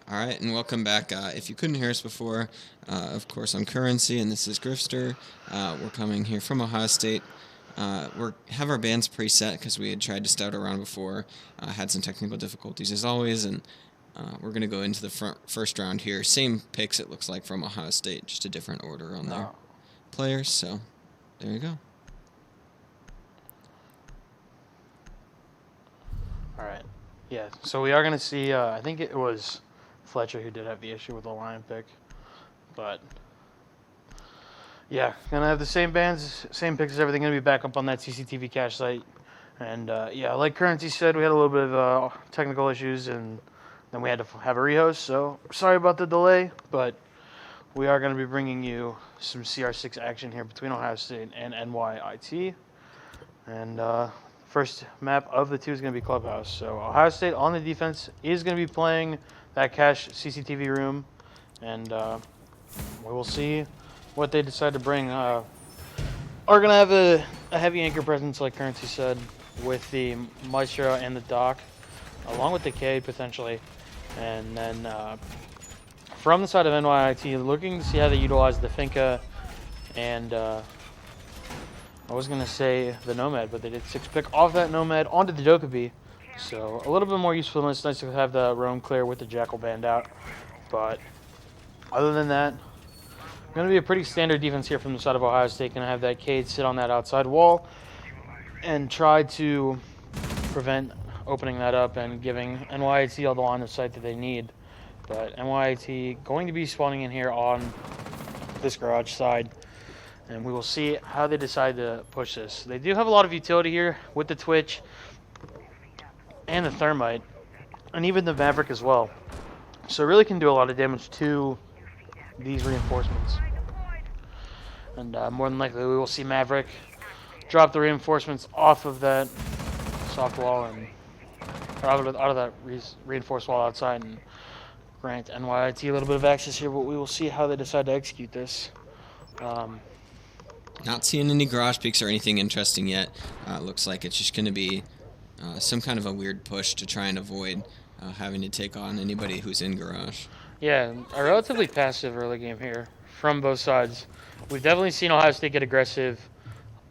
All right, and welcome back. If you couldn't hear us before, of course, I'm Currency, and this is Grifster. We're coming here from Ohio State. We have our bands preset because we had tried to start around before, had some technical difficulties as always, and we're going to go into the first round here. Same picks, it looks like, from Ohio State, just a different order on their players, so there you go. All right. Yeah, so we are going to see, I think it was Fletcher who did have the issue with the line pick. But, yeah, going to have the same bands, same picks, everything going to be back up on that CCTV cache site. And, yeah, like Currency said, we had a little bit of technical issues, and then we had to have a rehost. So, sorry about the delay, but we are going to be bringing you some CR6 action here between Ohio State and NYIT. And, first map of the two is going to be Clubhouse. So Ohio State on the defense is going to be playing that cache CCTV room, and we will see what they decide to bring. Are going to have a heavy anchor presence, like Currency said, with the Maestro and the Doc, along with the Cade potentially. And then from the side of NYIT, looking to see how they utilize the Finca and I was going to say the Nomad, but they did 6-pick off that Nomad onto the Dokkaebi. So a little bit more usefulness. Nice to have the roam clear with the Jackal band out. But other than that, going to be a pretty standard defense here from the side of Ohio State. Going to have that Cade sit on that outside wall and try to prevent opening that up and giving NYIT all the line of sight that they need. But NYIT going to be spawning in here on this garage side. And we will see how they decide to push this. They do have a lot of utility here with the Twitch and the Thermite, and even the Maverick as well. So it really can do a lot of damage to these reinforcements. And more than likely we will see Maverick drop the reinforcements off of that soft wall and out of that reinforced wall outside and grant NYIT a little bit of access here, but we will see how they decide to execute this. Not seeing any garage peaks or anything interesting yet. Looks like it's just going to be some kind of a weird push to try and avoid having to take on anybody who's in garage. Yeah, a relatively passive early game here from both sides. We've definitely seen Ohio State get aggressive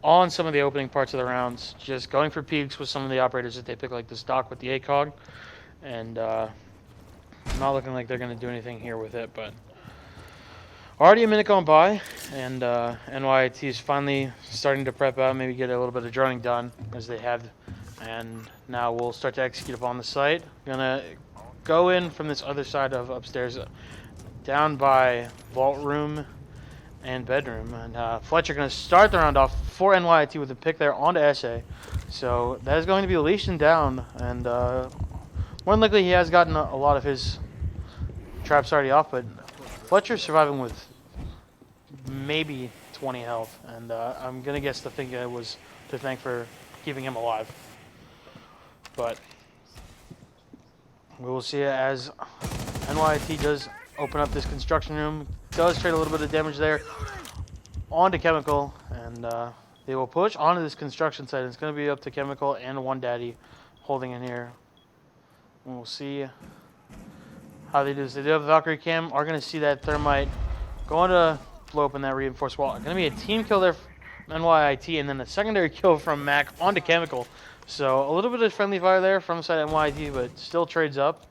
on some of the opening parts of the rounds, just going for peaks with some of the operators that they pick, like this Doc with the ACOG, and not looking like they're going to do anything here with it, but already a minute going by, and NYIT is finally starting to prep out, maybe get a little bit of droning done, as they have. And now we'll start to execute upon the site. Gonna go in from this other side of upstairs, down by vault room and bedroom. And Fletcher gonna start the round off for NYIT with a pick there onto SA. So that is going to be leashed down, and more than likely he has gotten a lot of his traps already off, but Fletcher's surviving with maybe 20 health, and I'm going to guess the thing was to thank for keeping him alive. But we will see as NYIT does open up this construction room, does trade a little bit of damage there onto Chemical, and they will push onto this construction site. It's going to be up to Chemical and One Daddy holding in here. And we'll see how they do this. They do have the Valkyrie Cam. Are going to see that Thermite going to blow open that reinforced wall. Going to be a team kill there from NYIT, and then a secondary kill from Mac onto Chemical. So a little bit of friendly fire there from the side of NYIT, but still trades up.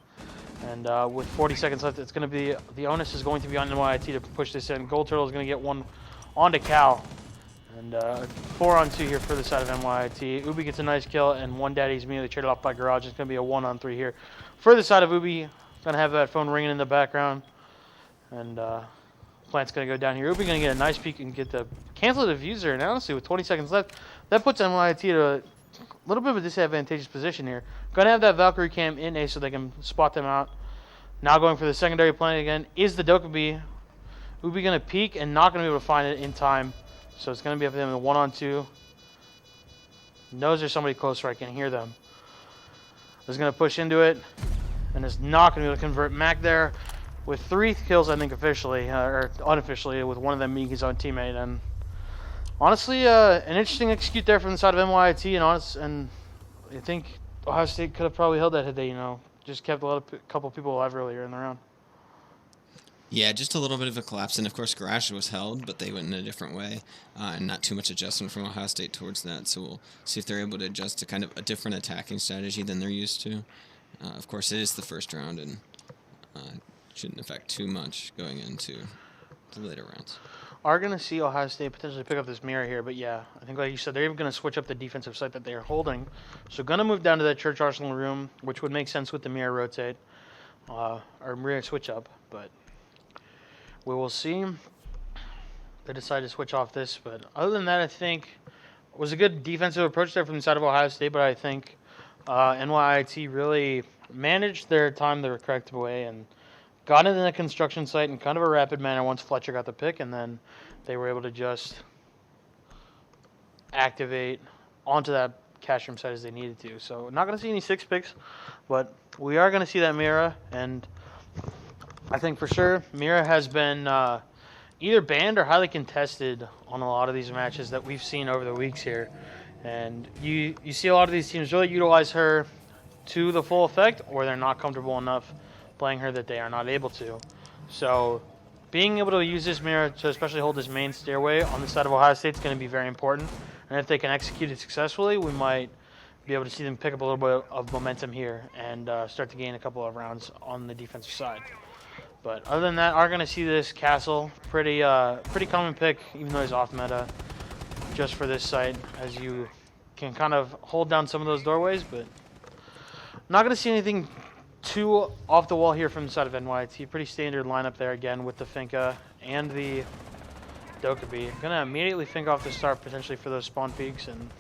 And with 40 seconds left, it's going to be the onus is going to be on NYIT to push this in. Gold Turtle is going to get one onto Cal. And 4-on-2 here for the side of NYIT. Ubi gets a nice kill, and One Daddy's immediately traded off by Garage. It's going to be a 1-on-3 here. For the side of Ubi, going to have that phone ringing in the background. And Plant's going to go down here. Ubi going to get a nice peek and get the cancel the diffuser. And honestly, with 20 seconds left, that puts NYIT to a little bit of a disadvantageous position here. Going to have that Valkyrie Cam in A so they can spot them out. Now going for the secondary plant again is the Dokkaebi. Ubi going to peek and not going to be able to find it in time. So it's going to be up to them in a 1-on-2. Knows there's somebody closer. I can hear them. Is going to push into it. And is not going to be able to convert Mac there with 3 kills, I think, officially. Or unofficially, with one of them being his own teammate. And honestly, an interesting execute there from the side of NYIT. And I think Ohio State could have probably held that had they, just kept a couple people alive earlier in the round. Yeah, just a little bit of a collapse. And of course, Garage was held, but they went in a different way, and not too much adjustment from Ohio State towards that. So we'll see if they're able to adjust to kind of a different attacking strategy than they're used to. Of course, it is the first round, and shouldn't affect too much going into the later rounds. Are going to see Ohio State potentially pick up this mirror here, but yeah, I think like you said, they're even going to switch up the defensive site that they are holding. So going to move down to that Church Arsenal room, which would make sense with the mirror rotate, or mirror switch up, but we will see. They decide to switch off this, but other than that, I think it was a good defensive approach there from the side of Ohio State, but I think NYIT really managed their time the correct way and got into the construction site in kind of a rapid manner once Fletcher got the pick, and then they were able to just activate onto that cash room site as they needed to. So not going to see any 6 picks, but we are going to see that Mira, and I think for sure Mira has been either banned or highly contested on a lot of these matches that we've seen over the weeks here. And you see a lot of these teams really utilize her to the full effect, or they're not comfortable enough playing her that they are not able to. So being able to use this mirror to especially hold this main stairway on the side of Ohio State is going to be very important. And if they can execute it successfully, we might be able to see them pick up a little bit of momentum here and start to gain a couple of rounds on the defensive side. But other than that, are going to see this Castle. Pretty common pick, even though he's off meta, just for this site, as you can kind of hold down some of those doorways. But not going to see anything too off the wall here from the side of NYT. Pretty standard lineup there again with the Finka and the Dokkaebi. Going to immediately think off the start potentially for those spawn peaks, and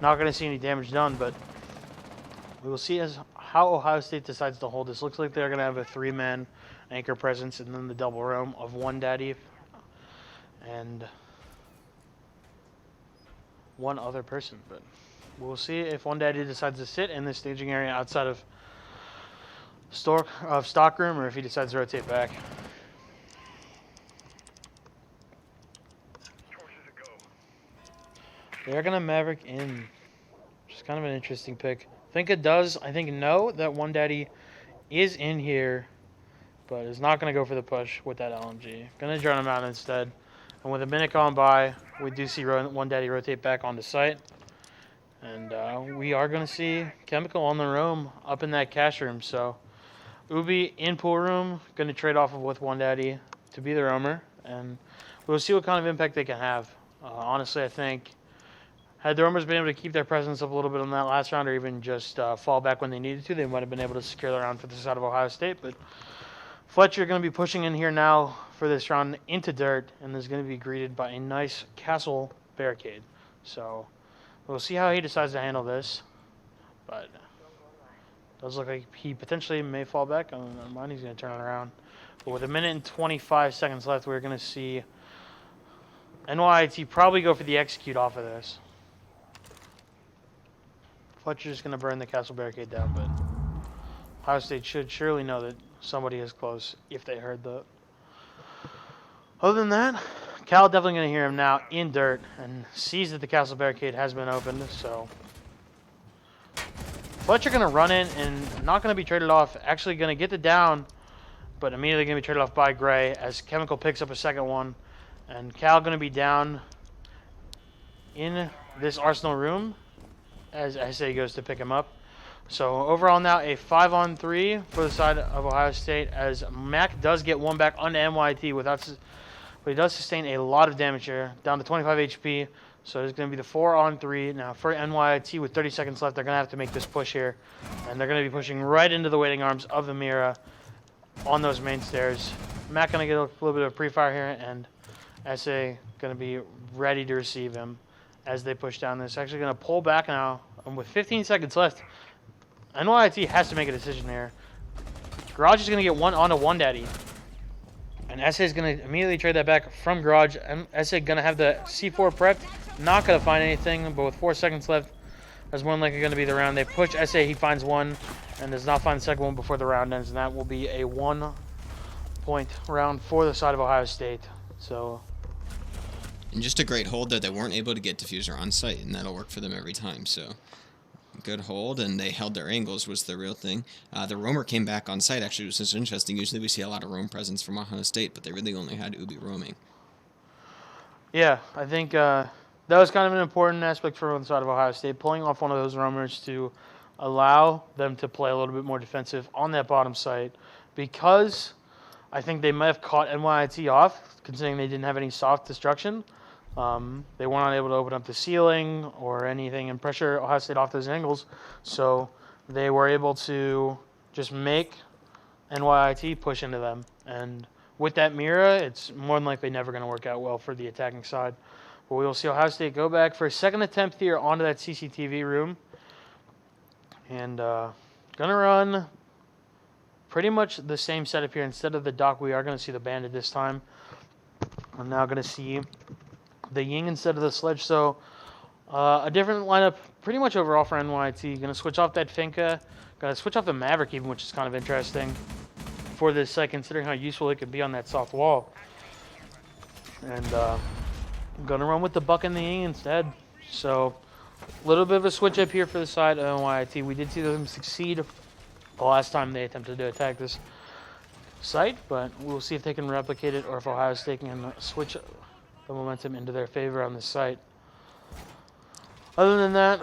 not going to see any damage done, but we will see as how Ohio State decides to hold this. Looks like they're going to have a 3-man anchor presence and then the double roam of one daddy and one other person. But we'll see if one daddy decides to sit in the staging area outside of stock room, or if he decides to rotate back. They're going to Maverick in, which is kind of an interesting pick. I think know that one daddy is in here, but is not going to go for the push with that LMG. Going to drone him out instead. And with a minute gone by, we do see one daddy rotate back onto site. And we are going to see Chemical on the roam up in that cash room. So Ubi in pool room, going to trade off with one daddy to be the roamer. And we'll see what kind of impact they can have. Honestly, I think had the roamers been able to keep their presence up a little bit on that last round, or even just fall back when they needed to, they might have been able to secure the round for the side of Ohio State. But Fletcher going to be pushing in here now for this round into dirt, and is going to be greeted by a nice castle barricade. So we'll see how he decides to handle this. But it does look like he potentially may fall back. On mine, he's going to turn it around. But with a minute and 25 seconds left, we're going to see NYIT probably go for the execute off of this. Fletcher's just going to burn the castle barricade down, but Ohio State should surely know that somebody is close if they heard that. Other than that, Cal definitely going to hear him now in dirt and sees that the castle barricade has been opened. So Fletcher going to run in and not going to be traded off. Actually going to get the down, but immediately going to be traded off by Gray as Chemical picks up a second one. And Cal going to be down in this Arsenal room as SA goes to pick him up. So overall now a 5-on-3 for the side of Ohio State, as Mac does get one back onto NYT but he does sustain a lot of damage here, down to 25 HP. So it's going to be the 4-on-3 now for NYT with 30 seconds left. They're going to have to make this push here, and they're going to be pushing right into the waiting arms of the Mira on those main stairs. Mac going to get a little bit of pre-fire here, and SA going to be ready to receive him as they push down this. Actually going to pull back now, and with 15 seconds left, NYT has to make a decision here. Garage is going to get one onto one daddy, and SA is going to immediately trade that back from Garage. And SA going to have the C4 prepped, not going to find anything, but with 4 seconds left, that's more than likely going to be the round. They push SA, he finds one, and does not find the second one before the round ends, and that will be a 1-point round for the side of Ohio State. So, and just a great hold there. They weren't able to get diffuser on site, and that'll work for them every time. So good hold, and they held their angles was the real thing. The roamer came back on site, actually, which is interesting. Usually we see a lot of roam presence from Ohio State, but they really only had Ubi roaming. Yeah, I think that was kind of an important aspect for on the side of Ohio State, pulling off one of those roamers to allow them to play a little bit more defensive on that bottom site, because I think they might have caught NYIT off, considering they didn't have any soft destruction. They weren't able to open up the ceiling or anything and pressure Ohio State off those angles, so they were able to just make NYIT push into them. And with that mirror, it's more than likely never going to work out well for the attacking side. But we will see Ohio State go back for a second attempt here onto that CCTV room. And going to run pretty much the same setup here. Instead of the Doc, we are going to see the Bandit this time. We're now going to see the Ying instead of the Sledge. So a different lineup pretty much overall for NYT. Going to switch off that Finka. Going to switch off the Maverick even, which is kind of interesting for this site, considering how useful it could be on that soft wall. And I'm going to run with the Buck and the Ying instead. So a little bit of a switch up here for the side of NYT. We did see them succeed the last time they attempted to attack this site, but we'll see if they can replicate it or if Ohio State can switch the momentum into their favor on this site. Other than that,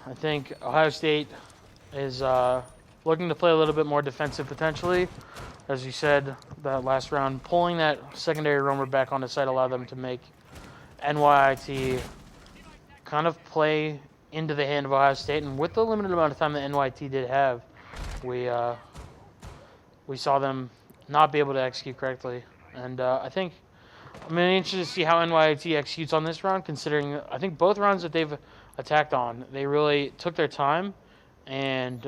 I think Ohio State is looking to play a little bit more defensive potentially. As you said, that last round, pulling that secondary roamer back on the site allowed them to make NYT kind of play into the hand of Ohio State. And with the limited amount of time that NYT did have, we saw them not be able to execute correctly. And I think I'm interested to see how NYT executes on this round, considering I think both rounds that they've attacked on, they really took their time. And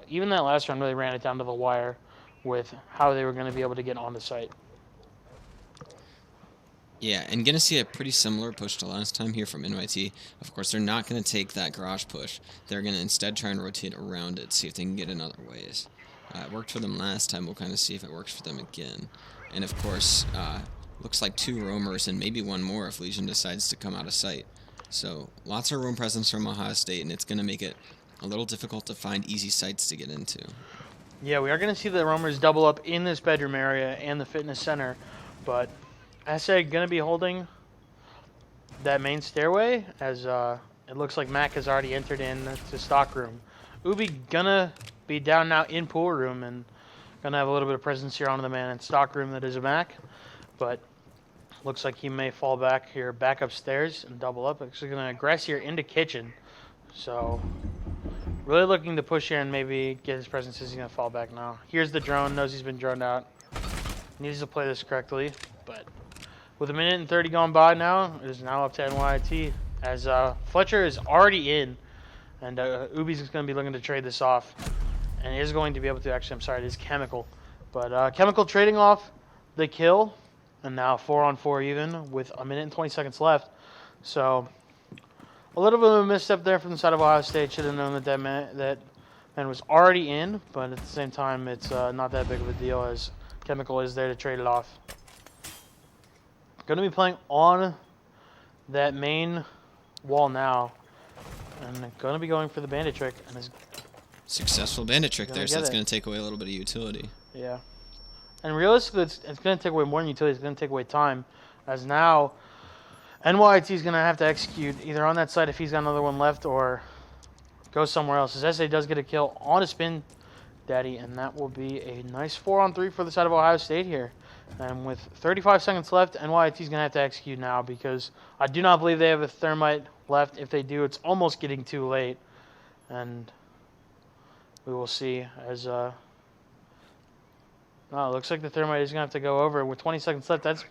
even that last round really ran it down to the wire with how they were going to be able to get on the site. Yeah, and going to see a pretty similar push to last time here from NYT. Of course, they're not going to take that garage push. They're going to instead try and rotate around it, see if they can get in other ways. It worked for them last time. We'll kind of see if it works for them again. And, of course, looks like 2 roamers and maybe 1 more if Legion decides to come out of sight. So lots of roam presence from Ohio State, and it's going to make it a little difficult to find easy sites to get into. Yeah, we are going to see the roamers double up in this bedroom area and the fitness center, but I said going to be holding that main stairway as it looks like Mac has already entered in to stock room. Ubi going to be down now in pool room and going to have a little bit of presence here on the man in stock room that is a Mac, but looks like he may fall back here, back upstairs and double up. Actually going to aggress here into kitchen, so really looking to push here and maybe get his presence as he's going to fall back now. Here's the drone, knows he's been droned out. Needs to play this correctly, but with 1 minute and 30 gone by now, it is now up to NYT as Fletcher is already in, and Ubi's going to be looking to trade this off, and is going to be able to, actually, I'm sorry, it is Chemical. But Chemical trading off the kill, and now 4-on-4 even with 1 minute and 20 seconds left. So a little bit of a misstep there from the side of Ohio State. Should have known that man was already in, but at the same time, it's not that big of a deal as Chemical is there to trade it off. Going to be playing on that main wall now, and going to be going for the bandit trick. And is successful bandit trick there, so it's going to take away a little bit of utility. Yeah. And realistically, it's going to take away more than utility. It's going to take away time, as now NYT is going to have to execute either on that side if he's got another one left or go somewhere else. As SA does get a kill on a spin daddy, and that will be a nice 4-on-3 for the side of Ohio State here. And with 35 seconds left, NYT is going to have to execute now because I do not believe they have a thermite left. If they do, it's almost getting too late. And we will see as it looks like the thermite is going to have to go over. With 20 seconds left, that's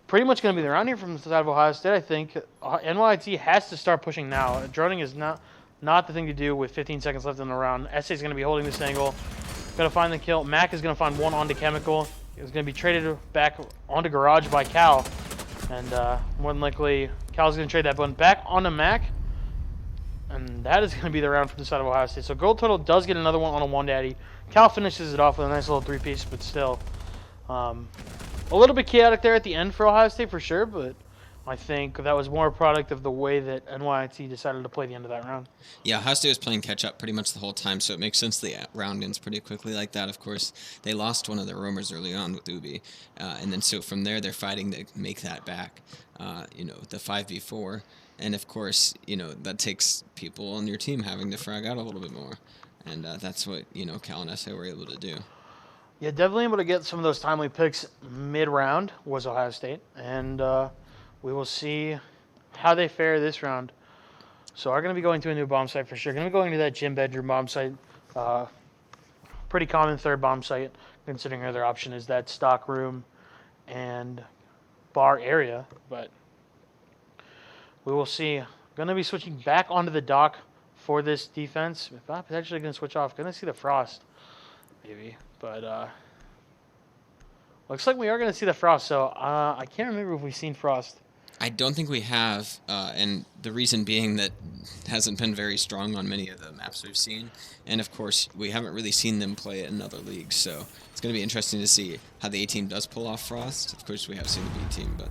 pretty much going to be the round here from the side of Ohio State, I think. NYT has to start pushing now. Droning is not the thing to do with 15 seconds left in the round. SA is going to be holding this angle. Going to find the kill. Mac is going to find one onto Chemical. It's going to be traded back onto Garage by Cal. And more than likely, Cal's going to trade that button back onto Mac. And that is going to be the round from the side of Ohio State. So Gold Turtle does get another one on a one daddy. Cal finishes it off with a nice little 3-piece, but still. A little bit chaotic there at the end for Ohio State for sure, but I think that was more a product of the way that NYT decided to play the end of that round. Yeah, Ohio State was playing catch up pretty much the whole time, so it makes sense the round ends pretty quickly like that. Of course, they lost one of their roamers early on with Ubi, and then so from there they're fighting to make that back. The 5v4, and of course, that takes people on your team having to frag out a little bit more, and that's what Cal and SA were able to do. Yeah, definitely able to get some of those timely picks mid-round was Ohio State, and we will see how they fare this round. So are going to be going to a new bomb site for sure. Going to be going to that gym bedroom bomb site. Pretty common third bomb site, considering our other option is that stock room and bar area. But we will see. Going to be switching back onto the dock for this defense. If not, potentially going to switch off. Going to see the frost, maybe. But looks like we are going to see the frost. So I can't remember if we've seen frost. I don't think we have, and the reason being that hasn't been very strong on many of the maps we've seen, and of course we haven't really seen them play it in other leagues, so it's going to be interesting to see how the A team does pull off Frost. Of course we have seen the B team, but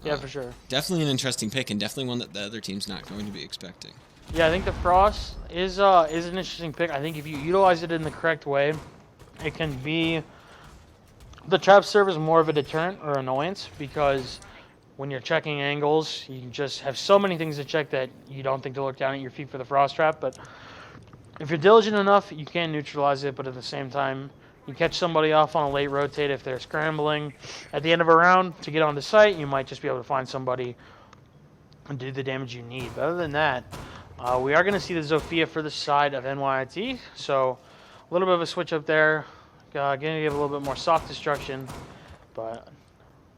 yeah, for sure. Definitely an interesting pick, and definitely one that the other team's not going to be expecting. Yeah, I think the frost is an interesting pick. I think if you utilize it in the correct way, it can be the trap serve is more of a deterrent or annoyance because when you're checking angles, you just have so many things to check that you don't think to look down at your feet for the frost trap. But if you're diligent enough, you can neutralize it. But at the same time, you catch somebody off on a late rotate if they're scrambling at the end of a round to get on the site. You might just be able to find somebody and do the damage you need. But other than that, we are going to see the Zofia for the side of NYT. So a little bit of a switch up there. Going to give a little bit more soft destruction. But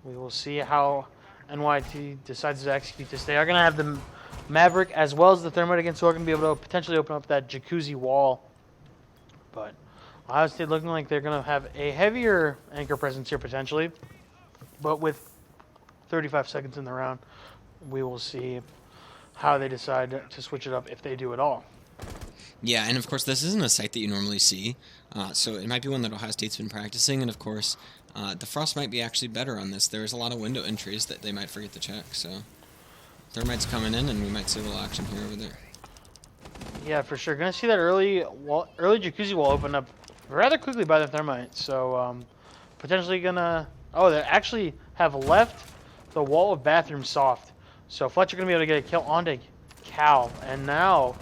we will see how NYT decides to execute this. They are going to have the Maverick as well as the Thermite again, so we're going to be able to potentially open up that jacuzzi wall. But Ohio State looking like they're going to have a heavier anchor presence here potentially. But with 35 seconds in the round, we will see how they decide to switch it up if they do at all. Yeah, and of course this isn't a site that you normally see, so it might be one that Ohio State's been practicing, and of course the frost might be actually better on this. There's a lot of window entries that they might forget to check, so Thermite's coming in, and we might see a little action here over there. Yeah, for sure. Going to see that early jacuzzi wall open up rather quickly by the Thermite, so potentially going to... Oh, they actually have left the wall of bathroom soft, so Fletcher going to be able to get a kill onto Cal, and now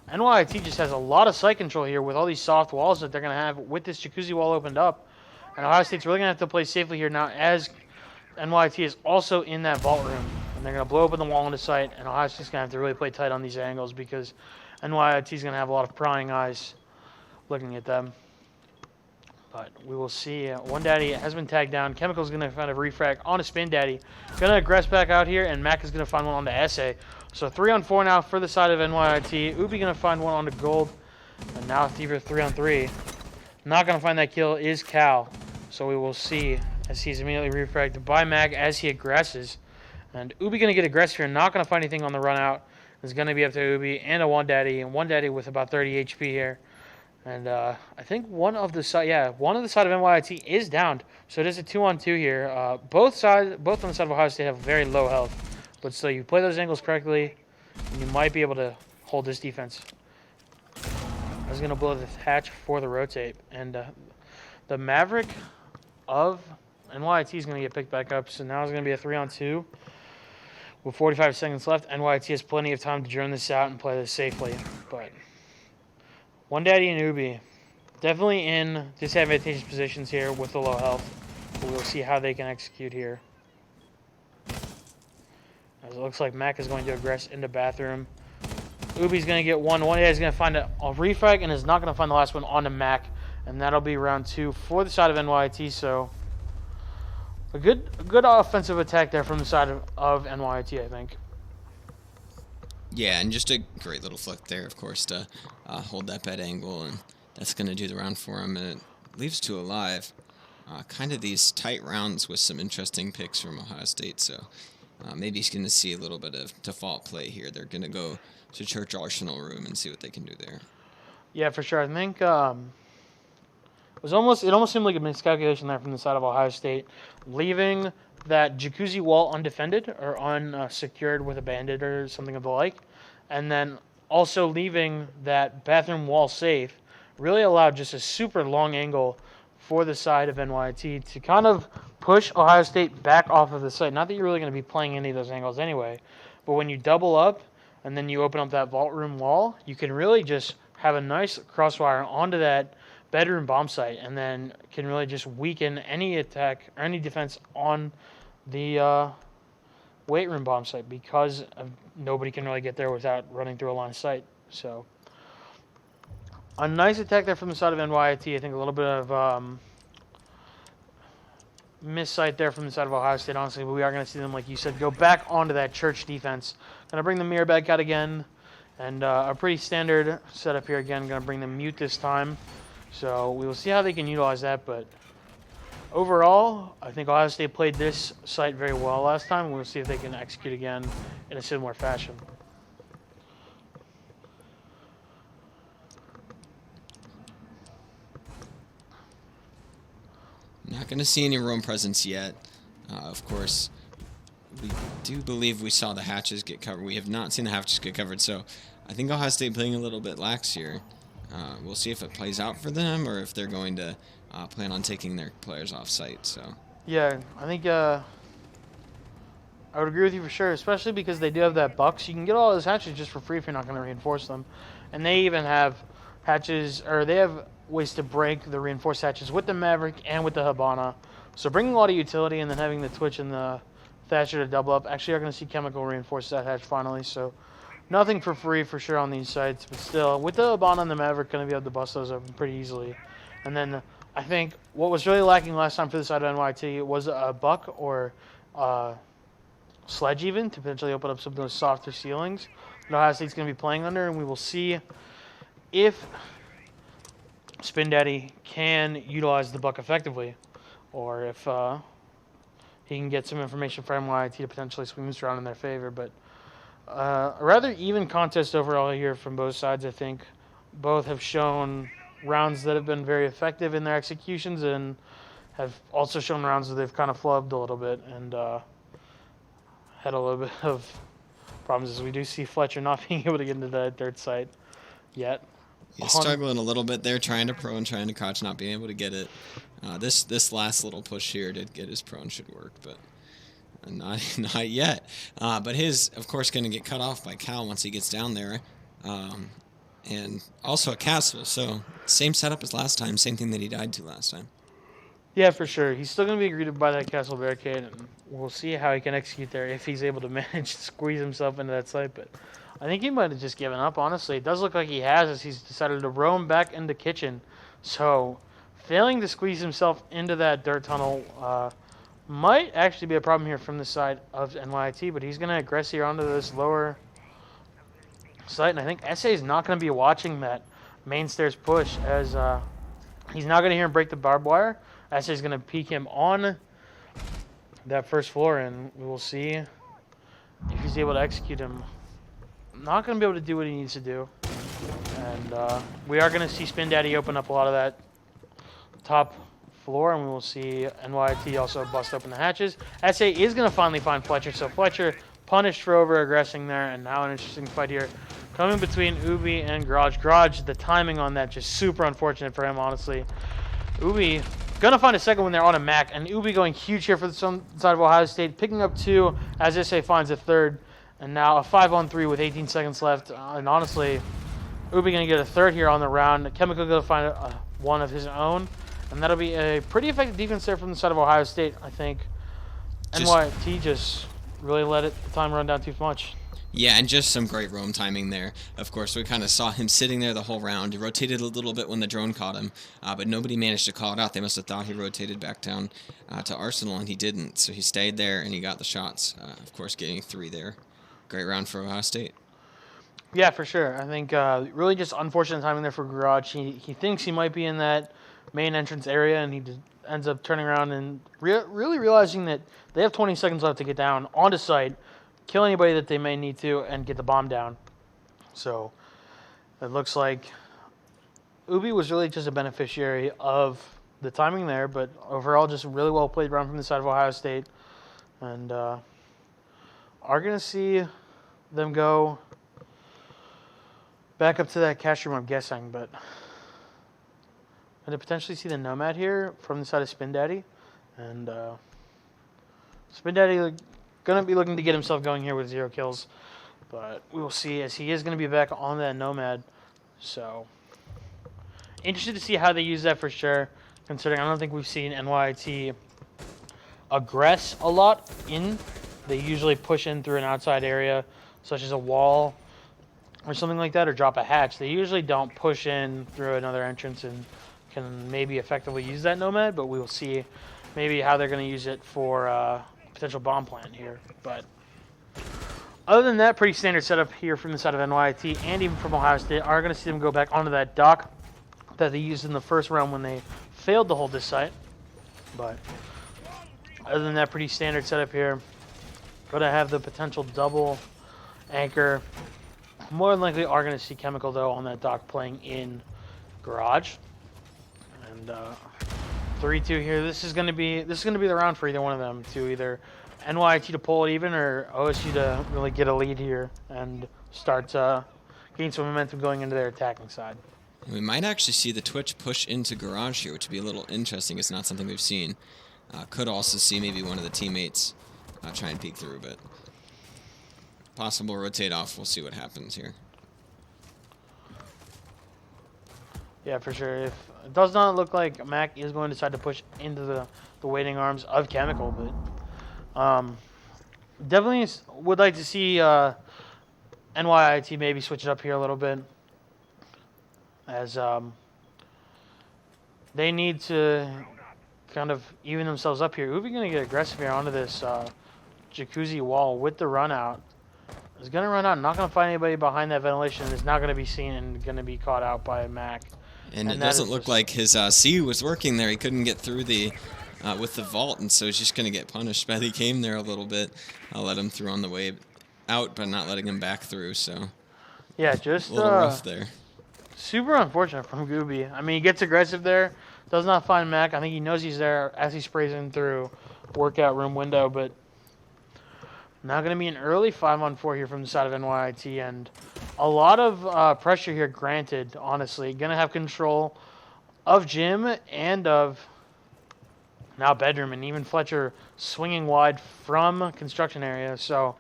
NYT just has a lot of site control here with all these soft walls that they're going to have with this jacuzzi wall opened up. And Ohio State's really going to have to play safely here now as NYT is also in that vault room. And they're going to blow open the wall on the site, and Ohio State's going to have to really play tight on these angles because NYT's going to have a lot of prying eyes looking at them. But we will see. One Daddy has been tagged down. Chemical's going to find a refrag on a Spin Daddy. Going to aggress back out here, and Mac is going to find one on the SA. So 3-on-4 now for the side of NYT. Ubi going to find one on the gold. And now Thiever 3-on-3. Not going to find that kill is Cal. So we will see as he's immediately refragged by Mag as he aggresses. And Ubi going to get aggressive here. Not going to find anything on the run out. It's going to be up to Ubi and a One Daddy. And One Daddy with about 30 HP here. And I think one of the side of NYT is downed. So it is a 2-on-2 here. Both on the side of Ohio State have very low health. But still, you play those angles correctly, and you might be able to hold this defense. I was going to blow the hatch for the rotate. And the Maverick of NYT is going to get picked back up. So now it's going to be a 3-on-2 with 45 seconds left. NYT has plenty of time to drone this out and play this safely. But One Daddy and Ubi definitely in disadvantageous positions here with the low health. But we'll see how they can execute here. As it looks like Mac is going to aggress into bathroom. Ubi's going to get one. One Daddy's going to find a refrag and is not going to find the last one on the Mac. And that'll be round 2 for the side of NYT. So a good offensive attack there from the side of NYT, I think. Yeah, and just a great little flick there, of course, to hold that bed angle, and that's going to do the round for him, and it leaves 2 alive. Kind of these tight rounds with some interesting picks from Ohio State, so maybe he's going to see a little bit of default play here. They're going to go to Church Arsenal room and see what they can do there. Yeah, for sure. I think it almost seemed like a miscalculation there from the side of Ohio State, leaving that jacuzzi wall undefended or unsecured with a bandit or something of the like, and then also leaving that bathroom wall safe really allowed just a super long angle for the side of NYT to kind of push Ohio State back off of the site. Not that you're really going to be playing any of those angles anyway, but when you double up and then you open up that vault room wall, you can really just have a nice crosswire onto that bedroom bomb site, and then can really just weaken any attack or any defense on the weight room bomb site because nobody can really get there without running through a line of sight. So a nice attack there from the side of NYT. I think a little bit of miss sight there from the side of Ohio State, honestly, but we are going to see them, like you said, go back onto that church defense. Going to bring the mirror back out again, and a pretty standard setup here again. Going to bring the mute this time. So we will see how they can utilize that, but overall, I think Ohio State played this site very well last time. We'll see if they can execute again in a similar fashion. Not going to see any roam presence yet. Of course, we do believe we saw the hatches get covered. We have not seen the hatches get covered, so I think Ohio State playing a little bit lax here. We'll see if it plays out for them or if they're going to plan on taking their players off site. So yeah, I think I would agree with you for sure, especially because they do have that bucks. You can get all those hatches just for free if you're not going to reinforce them, and they even have hatches, or they have ways to break the reinforced hatches with the Maverick and with the Habana. So bringing a lot of utility and then having the Twitch and the Thatcher to double up. Actually, are going to see Chemical reinforce that hatch finally. So nothing for free for sure on these sites, but still, with the Habana and the Maverick, going to be able to bust those open pretty easily. And then I think what was really lacking last time for the side of NYT was a buck or sledge even to potentially open up some of those softer ceilings that Ohio State's going to be playing under, and we will see if Spin Daddy can utilize the buck effectively, or if he can get some information from NYT to potentially swing this around in their favor. But a rather even contest overall here from both sides. I think both have shown rounds that have been very effective in their executions and have also shown rounds that they've kind of flubbed a little bit and had a little bit of problems, as we do see Fletcher not being able to get into that dirt site yet. He's struggling a little bit there, trying to prone, trying to crouch, not being able to get it. This last little push here to get his prone should work, but not yet. But his, of course, going to get cut off by Cal once he gets down there. And also a castle, so same setup as last time, same thing that he died to last time. Yeah, for sure. He's still going to be greeted by that castle barricade, and we'll see how he can execute there if he's able to manage to squeeze himself into that site. But I think he might have just given up, honestly. It does look like he has, as he's decided to roam back into kitchen. So failing to squeeze himself into that dirt tunnel might actually be a problem here from the side of NYT, but he's going to aggress here onto this lower site, and I think SA is not going to be watching that main stairs push, as he's not going to hear him break the barbed wire. SA is going to peek him on that first floor, and we will see if he's able to execute him. Not going to be able to do what he needs to do, and we are going to see Spin Daddy open up a lot of that top floor, and we will see NYT also bust open the hatches. SA is going to finally find Fletcher, so Fletcher punished for over-aggressing there, and now an interesting fight here coming between Ubi and Garage. Garage, the timing on that just super unfortunate for him, honestly. Ubi gonna find a second one there on a Mac, and Ubi going huge here for the side of Ohio State, picking up 2 as SA finds a third, and now a 5-on-3 with 18 seconds left. And honestly, Ubi gonna get a third here on the round. Chemical gonna find one of his own, and that'll be a pretty effective defense there from the side of Ohio State, I think. NYT just really let the time run down too much. Yeah, and just some great roam timing there. Of course, we kind of saw him sitting there the whole round. He rotated a little bit when the drone caught him, but nobody managed to call it out. They must have thought he rotated back down to Arsenal, and he didn't. So he stayed there, and he got the shots. Of course, getting 3 there. Great round for Ohio State. Yeah, for sure. I think really just unfortunate timing there for Garage. He thinks he might be in that main entrance area, and he ends up turning around and really realizing that they have 20 seconds left to get down onto site, kill anybody that they may need to, and get the bomb down. So it looks like Ubi was really just a beneficiary of the timing there, but overall just really well played round from the side of Ohio State. And are going to see them go back up to that cash room, I'm guessing, but going to potentially see the Nomad here from the side of Spin Daddy. And Spin Daddy going to be looking to get himself going here with 0 kills. But we will see, as he is going to be back on that Nomad. So interested to see how they use that for sure, considering I don't think we've seen NYT aggress a lot in. They usually push in through an outside area, such as a wall or something like that, or drop a hatch. They usually don't push in through another entrance and can maybe effectively use that Nomad, but we will see maybe how they're going to use it for potential bomb plant here. But other than that, pretty standard setup here from the side of NYT and even from Ohio State. Are going to see them go back onto that dock that they used in the first round when they failed to hold this site. But other than that, pretty standard setup here. Going to have the potential double anchor. More than likely are going to see Chemical, though, on that dock playing in Garage. And 3-2 here. This is going to be the round for either one of them, to either NYT to pull it even or OSU to really get a lead here and start getting some momentum going into their attacking side. We might actually see the Twitch push into Garage here, which would be a little interesting. It's not something we've seen. Could also see maybe one of the teammates try and peek through, but possible rotate off. We'll see what happens here. Yeah, for sure. If it does not look like Mac is going to decide to push into the waiting arms of Chemical, but definitely would like to see NYIT maybe switch it up here a little bit, as they need to kind of even themselves up here. Ubi going to get aggressive here onto this jacuzzi wall with the run out. Is going to run out, not going to find anybody behind that ventilation, and is not going to be seen and going to be caught out by Mac. And it doesn't look like his C was working there. He couldn't get through the with the vault, and so he's just going to get punished. But he came there a little bit. I'll let him through on the way out, but not letting him back through. So yeah, just a little rough there. Super unfortunate from Gooby. I mean, he gets aggressive there, does not find Mac. I think he knows he's there as he sprays in through workout room window, but now going to be an early 5-on-4 here from the side of NYIT, and a lot of pressure here granted, honestly. Going to have control of Jim and of now Bedroom, and even Fletcher swinging wide from construction area. So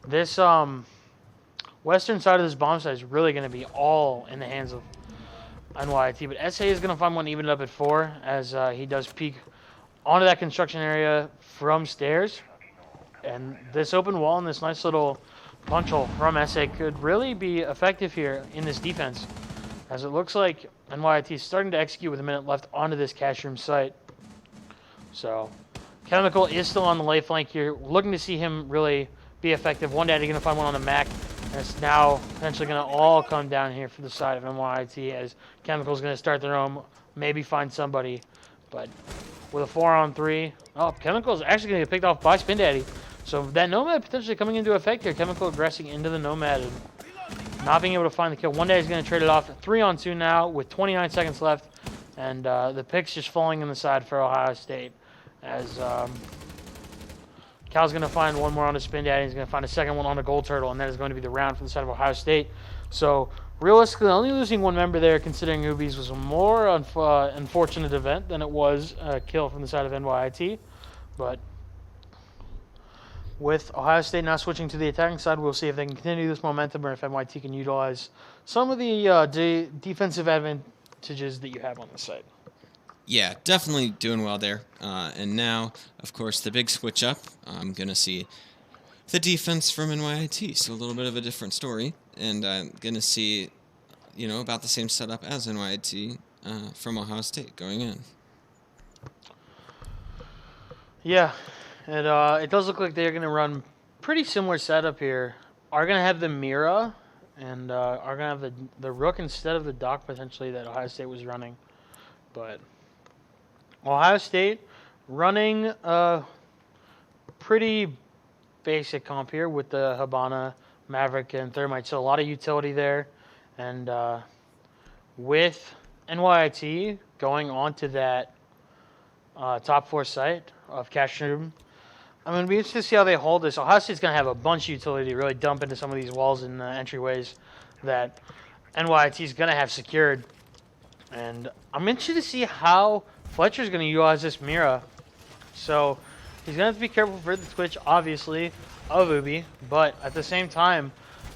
this western side of this bomb site is really going to be all in the hands of NYT. But SA is going to find one evened up at 4 as he does peek onto that construction area from stairs. And this open wall and this nice little punch hole from SA could really be effective here in this defense, as it looks like NYT is starting to execute with a minute left onto this cash room site. So Chemical is still on the left flank here, looking to see him really be effective. One daddy going to find one on the Mac. That's now potentially going to all come down here for the side of NYT, as Chemical's going to start their own, maybe find somebody. But with a 4-on-3, Chemical's actually going to get picked off by Spin Daddy. So that Nomad potentially coming into effect here. Chemical aggressing into the Nomad and not being able to find the kill. One daddy's going to trade it off. 3-on-2 now with 29 seconds left. And the picks just falling in the side for Ohio State, as Cal's going to find one more on the Spin Daddy. He's going to find a second one on the Gold Turtle, and that is going to be the round for the side of Ohio State. So realistically, only losing one member there, considering Ubi's, was a more unfortunate event than it was a kill from the side of NYIT. But with Ohio State now switching to the attacking side, we'll see if they can continue this momentum or if NYT can utilize some of the defensive advantages that you have on the side. Yeah, definitely doing well there. And now, of course, the big switch up. I'm going to see the defense from NYIT, so a little bit of a different story. And I'm going to see, about the same setup as NYIT from Ohio State going in. Yeah, it does look like they're going to run pretty similar setup here. Are going to have the Mira and are going to have the Rook instead of the Dock potentially that Ohio State was running. But Ohio State running a pretty basic comp here with the Habana, Maverick, and Thermite. So a lot of utility there. And with NYIT going on to that top 4 site of Cashroom. I'm going to be interested to see how they hold this. Ohio State's going to have a bunch of utility to really dump into some of these walls and entryways that NYIT is going to have secured. And I'm interested to see how Fletcher's going to utilize this Mira. So he's going to have to be careful for the twitch, obviously, of Ubi. But at the same time,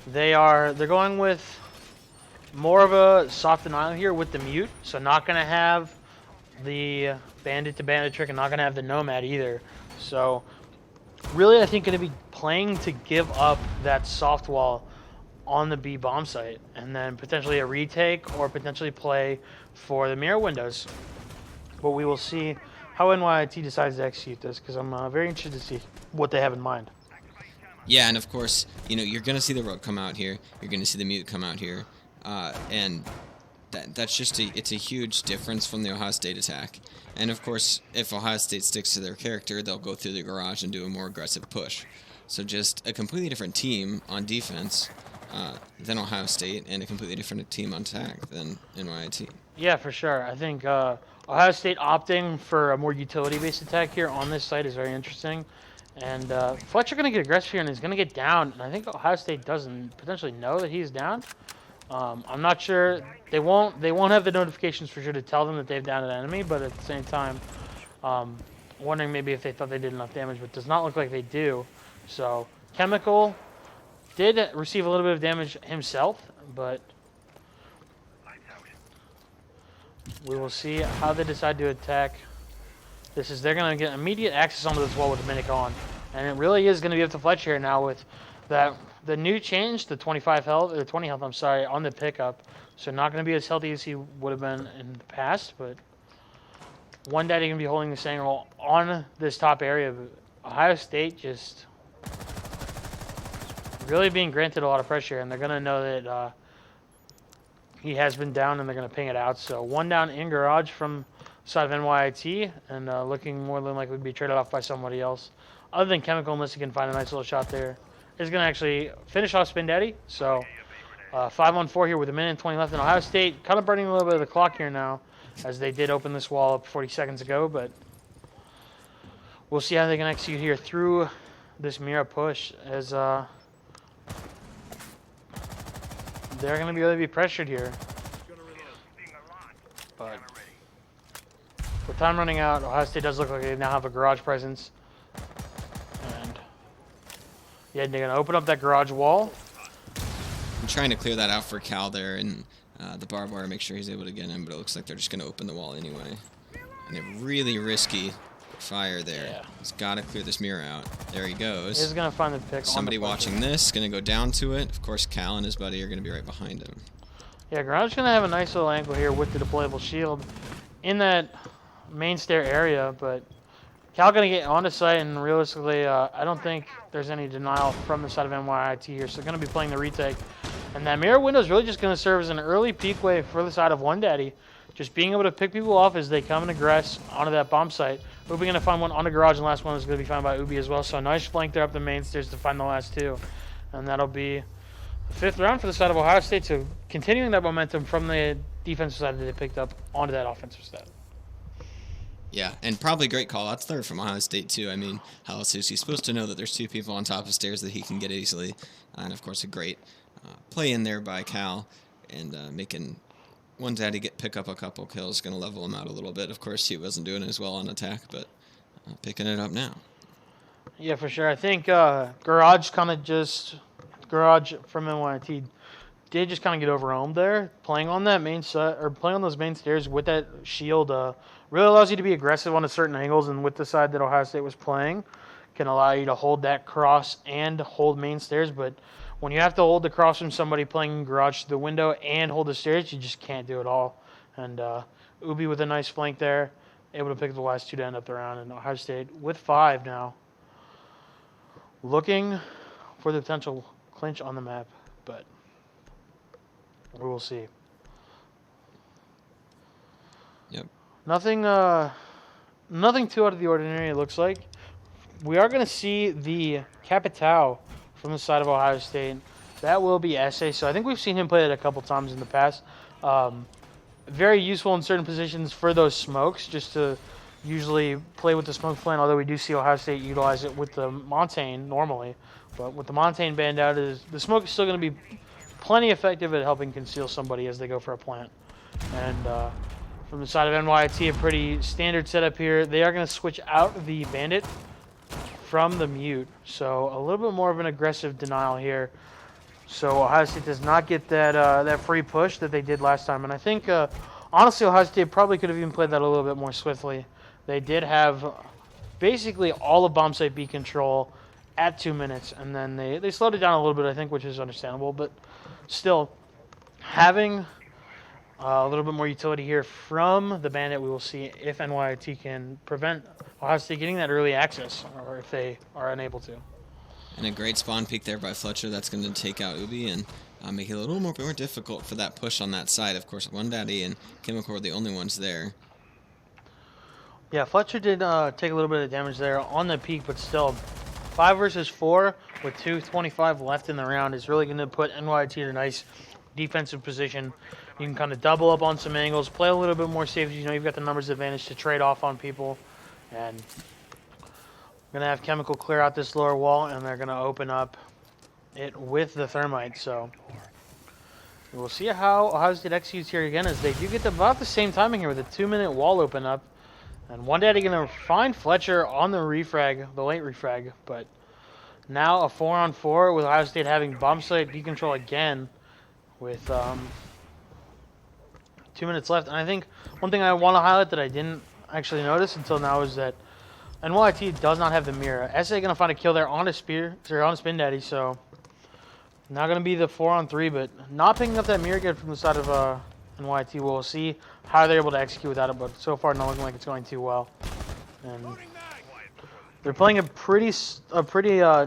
they're going with more of a soft denial here with the mute. So not going to have the bandit to bandit trick and not going to have the nomad either. So really, I think going to be playing to give up that soft wall on the B bomb site, and then potentially a retake or potentially play for the mirror windows. But we will see how NYIT decides to execute this, because I'm very interested to see what they have in mind. Yeah, and of course, you're going to see the rogue come out here. You're going to see the mute come out here. And that's just it's a huge difference from the Ohio State attack. And of course, if Ohio State sticks to their character, they'll go through the garage and do a more aggressive push. So just a completely different team on defense than Ohio State, and a completely different team on attack than NYIT. Yeah, for sure. I think Ohio State opting for a more utility-based attack here on this site is very interesting. And Fletcher going to get aggressive here, and he's going to get down. And I think Ohio State doesn't potentially know that he's down. I'm not sure. They won't have the notifications for sure to tell them that they've downed an enemy, but at the same time, wondering maybe if they thought they did enough damage, but it does not look like they do. So Chemical did receive a little bit of damage himself, but we will see how they decide to attack. They're going to get immediate access onto this wall with the Mimic on, and it really is going to be up to Fletcher now with the new change, the 25 health or 20 health. I'm sorry, on the pickup, so not going to be as healthy as he would have been in the past. But One Daddy going to be holding the staying role on this top area. But Ohio State just really being granted a lot of pressure, and they're going to know that he has been down, and they're going to ping it out. So one down in garage from the side of NYIT, and looking more than likely to be traded off by somebody else. Other than Chemical, unless he can find a nice little shot there. Is going to actually finish off Spin Daddy. So 5-on-4 here with a minute and 20 left. And Ohio State kind of burning a little bit of the clock here now, as they did open this wall up 40 seconds ago. But we'll see how they can execute here through this Mira push, as they're going to be really pressured here. But with time running out, Ohio State does look like they now have a garage presence. And yeah, they're going to open up that garage wall. I'm trying to clear that out for Cal there, and the barbed wire, make sure he's able to get in, but it looks like they're just going to open the wall anyway. And a really risky fire there. Yeah. He's got to clear this mirror out. There he goes. He's going to find the pick. Somebody watching this, going to go down to it. Of course, Cal and his buddy are going to be right behind him. Yeah, Garage going to have a nice little angle here with the deployable shield in that main stair area, but Cal going to get onto site, and realistically, I don't think there's any denial from the side of NYIT here, so they're going to be playing the retake. And that mirror window is really just going to serve as an early peek wave for the side of One Daddy, just being able to pick people off as they come and aggress onto that bomb site. Ubi going to find one on the garage, and the last one is going to be found by Ubi as well. So a nice flank there up the main stairs to find the last two. And that'll be the fifth round for the side of Ohio State, so continuing that momentum from the defensive side that they picked up onto that offensive side. Yeah, and probably great call-outs there from Ohio State, too. I mean, how else is he supposed to know that there's two people on top of stairs that he can get easily? And, of course, a great play in there by Cal, and making One Daddy pick up a couple kills, going to level him out a little bit. Of course, he wasn't doing as well on attack, but picking it up now. Yeah, for sure. I think Garage from NYT did just kind of get overwhelmed there, playing on that main set, or playing on those main stairs with that shield. Really allows you to be aggressive on certain angles, and with the side that Ohio State was playing, can allow you to hold that cross and hold main stairs. But when you have to hold the cross from somebody playing garage to the window and hold the stairs, you just can't do it all. And Ubi with a nice flank there, able to pick up the last two to end up the round. And Ohio State with 5 now, looking for the potential clinch on the map, but we will see. Yep. Nothing too out of the ordinary, it looks like. We are going to see the Capitao from the side of Ohio State. That will be Essay. So I think we've seen him play it a couple times in the past. very useful in certain positions for those smokes, just to usually play with the smoke plan, although we do see Ohio State utilize it with the Montaigne normally. But with the Montaigne band out, the smoke is still going to be plenty effective at helping conceal somebody as they go for a plant. And from the side of NYT, a pretty standard setup here. They are going to switch out the bandit from the mute, so a little bit more of an aggressive denial here. So Ohio State does not get that free push that they did last time. And I think, honestly, Ohio State probably could have even played that a little bit more swiftly. They did have basically all of bomb site B control at 2 minutes, and then they slowed it down a little bit, I think, which is understandable. But still, having a little bit more utility here from the bandit, we will see if NYT can prevent Ohio State getting that early access, or if they are unable to. And a great spawn peek there by Fletcher. That's going to take out Ubi and make it a little more difficult for that push on that side. Of course, One Daddy and Chemical were the only ones there. Yeah, Fletcher did take a little bit of damage there on the peak, but still, 5 versus 4 with 2:25 left in the round is really going to put NYT in a nice defensive position. You can kind of double up on some angles, play a little bit more safety. You know, you've got the numbers advantage to trade off on people. And going to have Chemical clear out this lower wall, and they're going to open up it with the thermite. So we'll see how Ohio State executes here again, as they do get about the same timing here with a 2-minute wall open up. And One Daddy going to find Fletcher on the refrag, the late refrag. But now a 4-on-4 with Ohio State having bomb site B control again with 2 minutes left. And I think one thing I want to highlight that I didn't actually notice until now is that NYT does not have the mirror. SA going to find a kill there on a Spin Daddy, so not going to be the 4-on-3, but not picking up that mirror good from the side of NYT. We'll see how they're able to execute without it, but so far not looking like it's going too well. And they're playing a pretty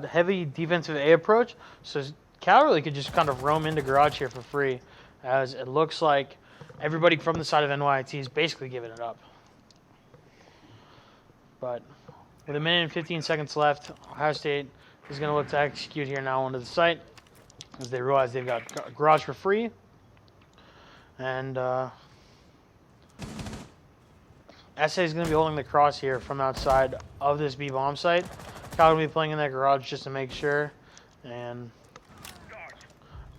heavy defensive A approach, so Cal really could just kind of roam into garage here for free, as it looks like everybody from the side of NYT is basically giving it up. But with 1 minute and 15 seconds left, Ohio State is going to look to execute here now onto the site, as they realize they've got garage for free. And SA is going to be holding the cross here from outside of this B bomb site. Cal will be playing in that garage just to make sure. And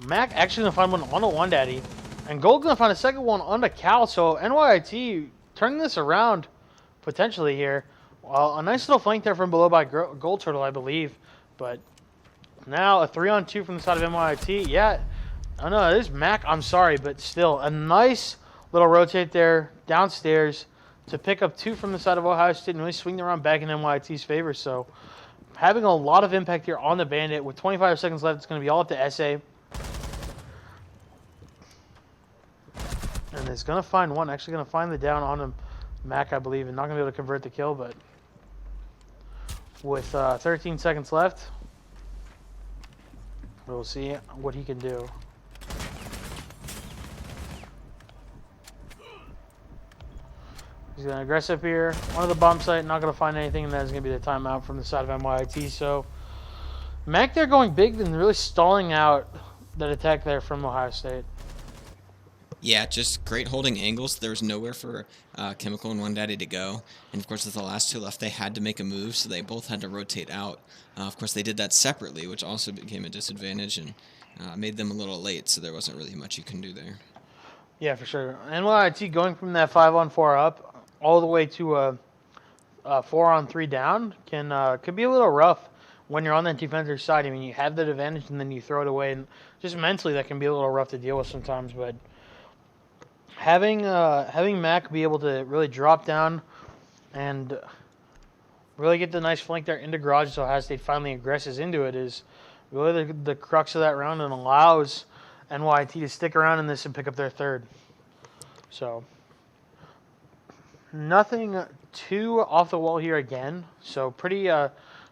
Mac actually going to find one on a One Daddy. And Gold going to find a second one on the Cal. So NYT turning this around potentially here. Well, a nice little flank there from below by Gold Turtle, I believe. But now a 3-on-2 from the side of NYT. Yeah, I know it is Mac. I'm sorry, but still a nice little rotate there downstairs to pick up 2 from the side of Ohio State and really swing around back in NYT's favor. So having a lot of impact here on the Bandit. With 25 seconds left, it's going to be all up to SA. And it's going to find one. Actually going to find the down on him, Mac, I believe, and not going to be able to convert the kill, but with 13 seconds left, we'll see what he can do. He's going to aggressive here. One of the bomb site, not going to find anything, and that is going to be the timeout from the side of NYT. So Mac there going big and really stalling out that attack there from Ohio State. Yeah, just great holding angles. There was nowhere for Chemical and One Daddy to go. And, of course, with the last 2 left, they had to make a move, so they both had to rotate out. Of course, they did that separately, which also became a disadvantage and made them a little late, so there wasn't really much you can do there. Yeah, for sure. NYT going from that 5-on-4 up all the way to a 4-on-3 down could be a little rough when you're on that defensive side. I mean, you have that advantage, and then you throw it away. And just mentally, that can be a little rough to deal with sometimes, but having Mac be able to really drop down and really get the nice flank there into garage, so Ohio State finally aggresses into it, is really the crux of that round, and allows NYT to stick around in this and pick up their third. So nothing too off the wall here again. So pretty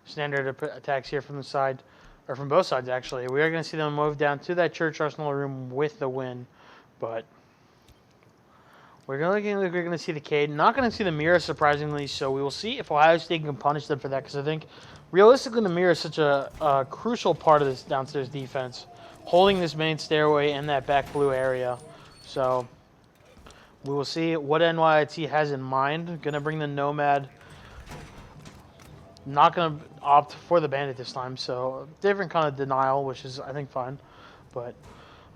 standard attacks here from the side, or from both sides actually. We are going to see them move down to that church arsenal room with the win, but we're going to see the Cade. Not going to see the mirror, surprisingly, so we will see if Ohio State can punish them for that, because I think realistically the mirror is such a crucial part of this downstairs defense, holding this main stairway in that back blue area. So We will see what NYIT has in mind. Gonna bring the Nomad. Not gonna opt for the Bandit this time, so different kind of denial, which is I think fine. But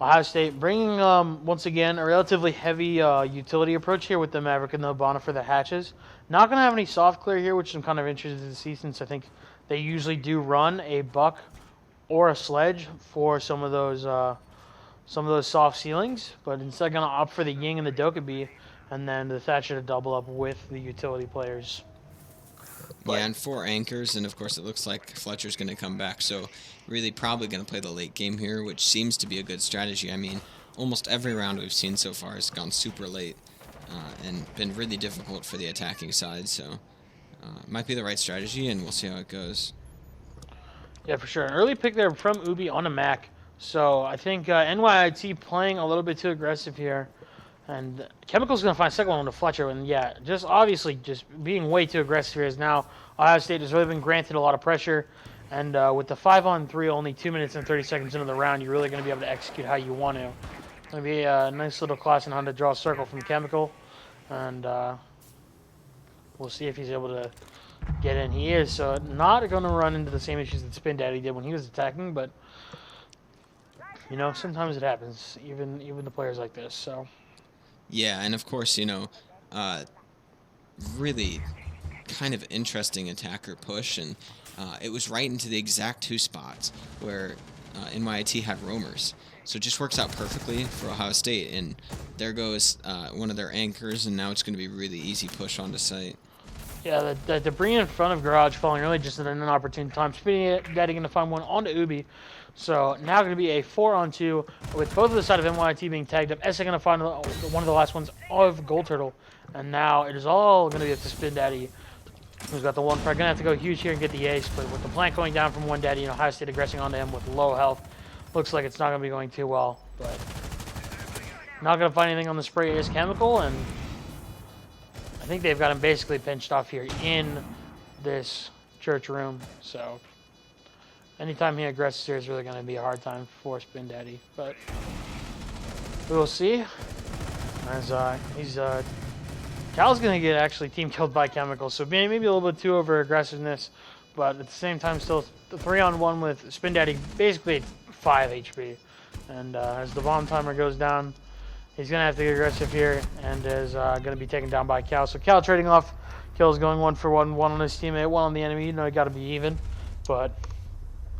Ohio State bringing once again a relatively heavy utility approach here with the Maverick and the Habana for the hatches. Not gonna have any soft clear here, which I'm kind of interested to see since I think they usually do run a buck or a sledge for some of those soft ceilings, but instead gonna opt for the Ying and the Dokkaebi, and then the Thatcher to double up with the utility players. Yeah, and 4 anchors, and of course it looks like Fletcher's going to come back, so really probably going to play the late game here, which seems to be a good strategy. I mean, almost every round we've seen so far has gone super late and been really difficult for the attacking side, so might be the right strategy, and we'll see how it goes. Yeah, for sure. An early pick there from Ubi on a Mac, so I think NYIT playing a little bit too aggressive here. And Chemical's going to find a second one to Fletcher. And yeah, just obviously just being way too aggressive here is now Ohio State has really been granted a lot of pressure. And with the 5-on-3, only 2 minutes and 30 seconds into the round, you're really going to be able to execute how you want to. It's going to be a nice little class in how to draw a circle from Chemical. And we'll see if he's able to get in. He is. So not going to run into the same issues that Spin Daddy did when he was attacking. But, you know, sometimes it happens, even the players like this. So. Yeah, and of course, you know, really kind of interesting attacker push, and it was right into the exact 2 spots where NYIT had roamers. So it just works out perfectly for Ohio State, and there goes one of their anchors, and now it's going to be really easy push onto site. Yeah, the debris in front of Garage falling really just at an inopportune time. Speedy Daddy going to find one onto Ubi. So now going to be a 4-on-2 with both of the side of NYT being tagged up. Essa going to find one of the last ones of Gold Turtle. And now it is all going to be up to Spin Daddy, who's got the 1 frag. Going to have to go huge here and get the ace. But with the plank going down from 1 Daddy and Ohio State aggressing onto him with low health, looks like it's not going to be going too well. But not going to find anything on the spray is Chemical, and I think they've got him basically pinched off here in this church room. So anytime he aggresses here is really going to be a hard time for Spin Daddy. But we will see. As Cal's going to get actually team killed by Chemical. So maybe a little bit too over aggressiveness. But at the same time, still 3-on-1 with Spin Daddy basically 5 HP. And as the bomb timer goes down, he's going to have to get aggressive here and is going to be taken down by Cal. So Cal trading off kills, going 1 for 1, 1 on his teammate, 1 on the enemy. You know, you got to be even. But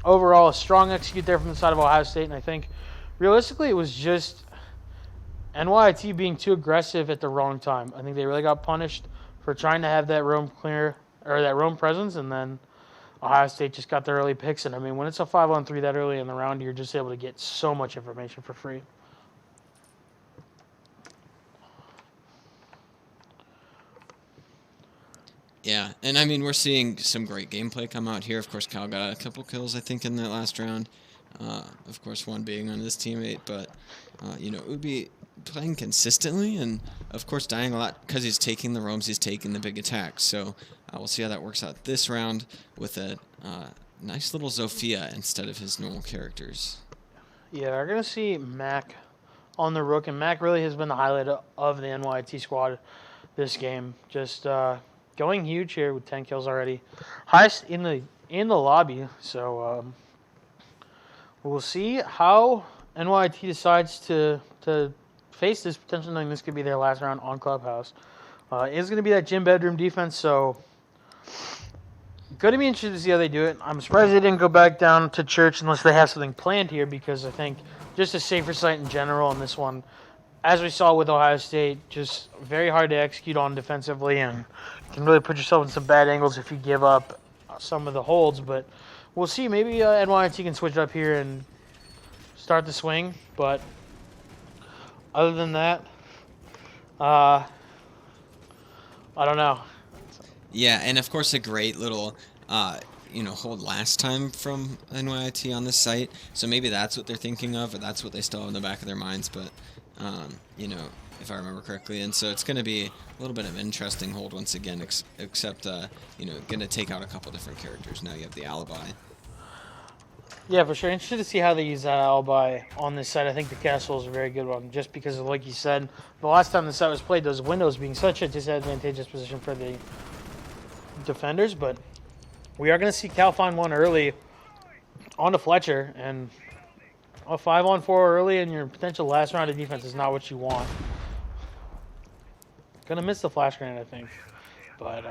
overall, a strong execute there from the side of Ohio State. And I think realistically it was just NYIT being too aggressive at the wrong time. I think they really got punished for trying to have that roam clear or that roam presence, and then Ohio State just got their early picks. And I mean, when it's a 5-on-3 that early in the round, you're just able to get so much information for free. Yeah, and I mean, we're seeing some great gameplay come out here. Of course, Cal got a couple kills, I think, in that last round. Of course, one being on his teammate, but, you know, Ubi playing consistently and, of course, dying a lot because he's taking the roams, he's taking the big attacks. So we'll see how that works out this round with a nice little Zofia instead of his normal characters. Yeah, we're going to see Mac on the rook, and Mac really has been the highlight of the NYT squad this game. Just going huge here with 10 kills already. Highest in the lobby, so we'll see how NYT decides to face this, potentially knowing this could be their last round on Clubhouse. It's going to be that gym bedroom defense, so going to be interested to see how they do it. I'm surprised they didn't go back down to church unless they have something planned here, because I think just a safer site in general in this one, as we saw with Ohio State, just very hard to execute on defensively, and you can really put yourself in some bad angles if you give up some of the holds. But we'll see. Maybe NYT can switch it up here and start the swing. But other than that, I don't know. Yeah, and of course a great little, hold last time from NYT on this site. So maybe that's what they're thinking of, or that's what they still have in the back of their minds. But, if I remember correctly. And so it's going to be a little bit of an interesting hold once again, except, going to take out a couple different characters. Now you have the alibi. Yeah, for sure. Interested to see how they use that alibi on this side. I think the castle is a very good one, just because, of, like you said, the last time the side was played, those windows being such a disadvantageous position for the defenders. But we are going to see Cal find one early onto Fletcher, and a 5-on-4 early in your potential last round of defense is not what you want. Gonna miss the flash grenade, I think. But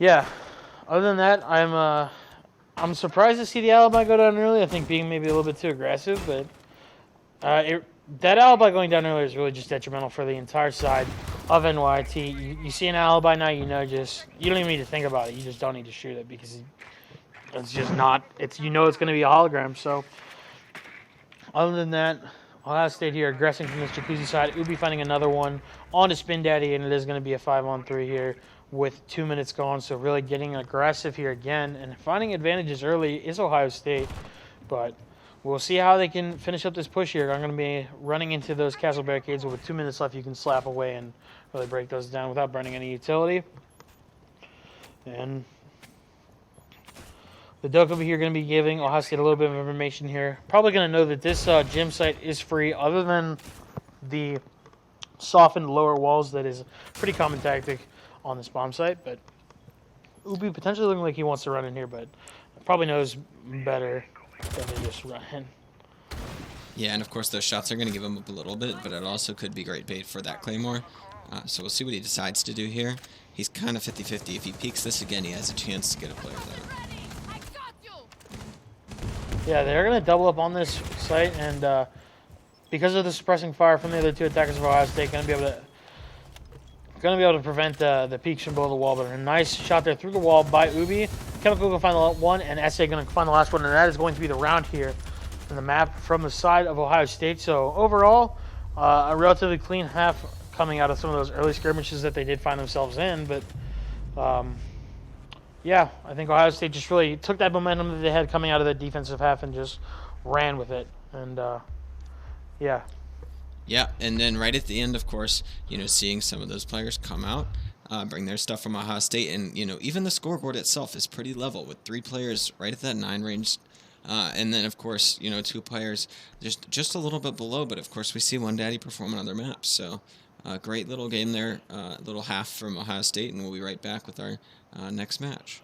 yeah. Other than that, I'm surprised to see the alibi go down early. I think being maybe a little bit too aggressive, but that alibi going down early is really just detrimental for the entire side of NYT. You see an alibi now, you know, just you don't even need to think about it. You just don't need to shoot it because it's just not. It's it's going to be a hologram. So other than that, Ohio State here aggressing from this jacuzzi side. Ubi finding another one on to Spin Daddy, and it is going to be a 5-on-3 here with 2 minutes gone. So really getting aggressive here again and finding advantages early is Ohio State. But we'll see how they can finish up this push here. I'm going to be running into those castle barricades. With 2 minutes left, you can slap away and really break those down without burning any utility. And the Doc over here going to be giving Ohio State a little bit of information here. Probably going to know that this gym site is free, other than the softened lower walls. That is a pretty common tactic on this bomb site. But Ubi potentially looking like he wants to run in here, but probably knows better than to just run in. Yeah, and of course those shots are going to give him up a little bit, but it also could be great bait for that Claymore. So we'll see what he decides to do here. He's kind of 50-50. If he peeks this again, he has a chance to get a player there. Yeah, they're going to double up on this site, and because of the suppressing fire from the other two attackers of Ohio State, going to be able to prevent the peeks from below the wall. But a nice shot there through the wall by Ubi. Chemical going to find the one, and SA going to find the last one, and that is going to be the round here in the map from the side of Ohio State. So overall, a relatively clean half coming out of some of those early skirmishes that they did find themselves in. But yeah, I think Ohio State just really took that momentum that they had coming out of that defensive half and just ran with it. And yeah. Yeah, and then right at the end, of course, seeing some of those players come out, bring their stuff from Ohio State, and even the scoreboard itself is pretty level with 3 players right at that 9 range, and then of course 2 players just a little bit below, but of course we see One Daddy perform on other maps. So great little game there, little half from Ohio State, and we'll be right back with our next match.